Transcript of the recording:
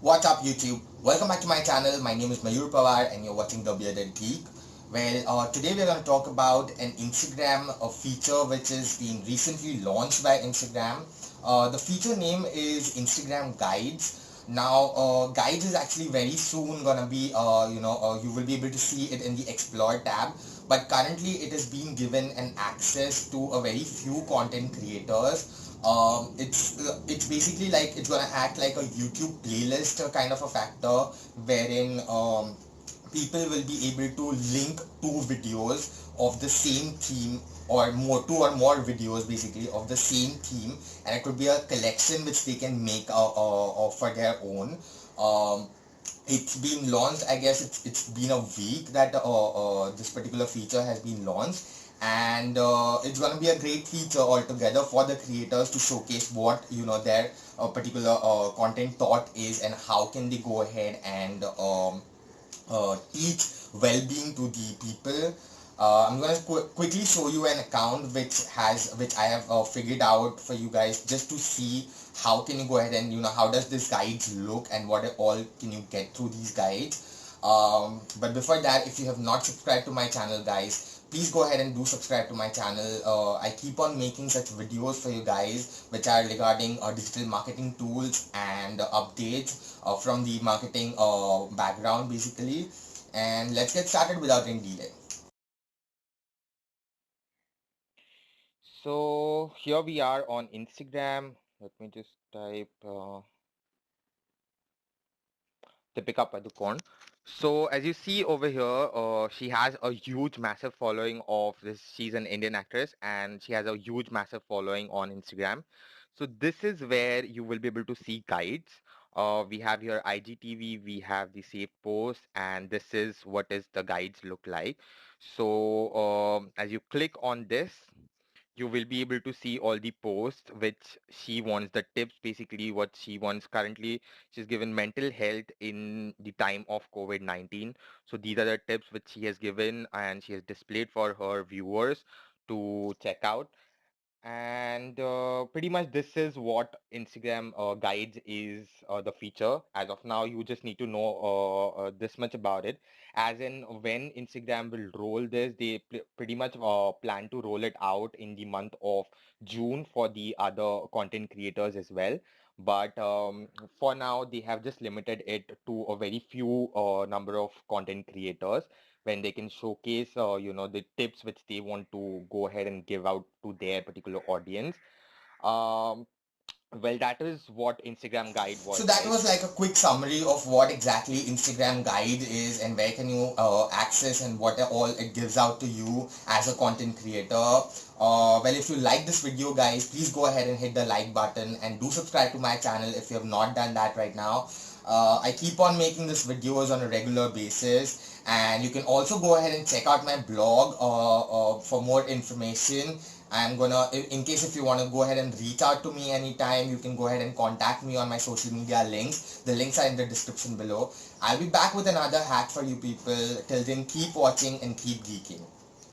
What's up YouTube? Welcome back to my channel. My name is Mayur Pawar and you're watching The Bearded Geek. Today we're going to talk about an Instagram feature which is being recently launched by Instagram. The feature name is Instagram Guides. Now, Guides is actually very soon gonna be, you will be able to see it in the Explore tab. But currently, it is being given an access to a very few content creators. It's basically like it's gonna act like a YouTube playlist kind of a factor, wherein people will be able to link two videos of the same theme or more two or more videos basically of the same theme, and it could be a collection which they can make for their own. It's been launched. I guess it's been a week that this particular feature has been launched, and it's going to be a great feature altogether for the creators to showcase what their particular content thought is, and how can they go ahead and teach well-being to the people. I'm going to quickly show you an account which I have figured out for you guys, just to see how can you go ahead and how does this guides look and what all can you get through these guides. But before that, if you have not subscribed to my channel, guys, please go ahead and do subscribe to my channel. I keep on making such videos for you guys which are regarding digital marketing tools and updates from the marketing background basically. And let's get started without any delay. So here we are on Instagram. Let me just type Deepika Padukone. So as you see over here, she has a huge, massive following of this. She's an Indian actress and she has a huge, massive following on Instagram. So this is where you will be able to see guides. We have here IGTV, we have the saved posts, and this is what is the guides look like. So as you click on this, you will be able to see all the posts which she wants, the tips, basically what she wants. Currently she's given mental health in the time of COVID-19. So these are the tips which she has given and she has displayed for her viewers to check out. And pretty much this is what Instagram guides is, the feature. As of now, you just need to know this much about it. As in, when Instagram will roll this, they pretty much plan to roll it out in the month of June for the other content creators as well. But for now, they have just limited it to a very few number of content creators, when they can showcase, the tips which they want to go ahead and give out to their particular audience. Um, well, that is what Instagram guide So was, that guys. was like a quick summary of what exactly Instagram Guide is and where can you access and what all it gives out to you as a content creator. Well, if you like this video, guys, please go ahead and hit the like button and do subscribe to my channel if you have not done that right now. I keep on making these videos on a regular basis, and you can also go ahead and check out my blog for more information. I'm gonna, in case if you want to go ahead and reach out to me anytime, you can go ahead and contact me on my social media links. The links are in the description below. I'll be back with another hack for you people. Till then, keep watching and keep geeking.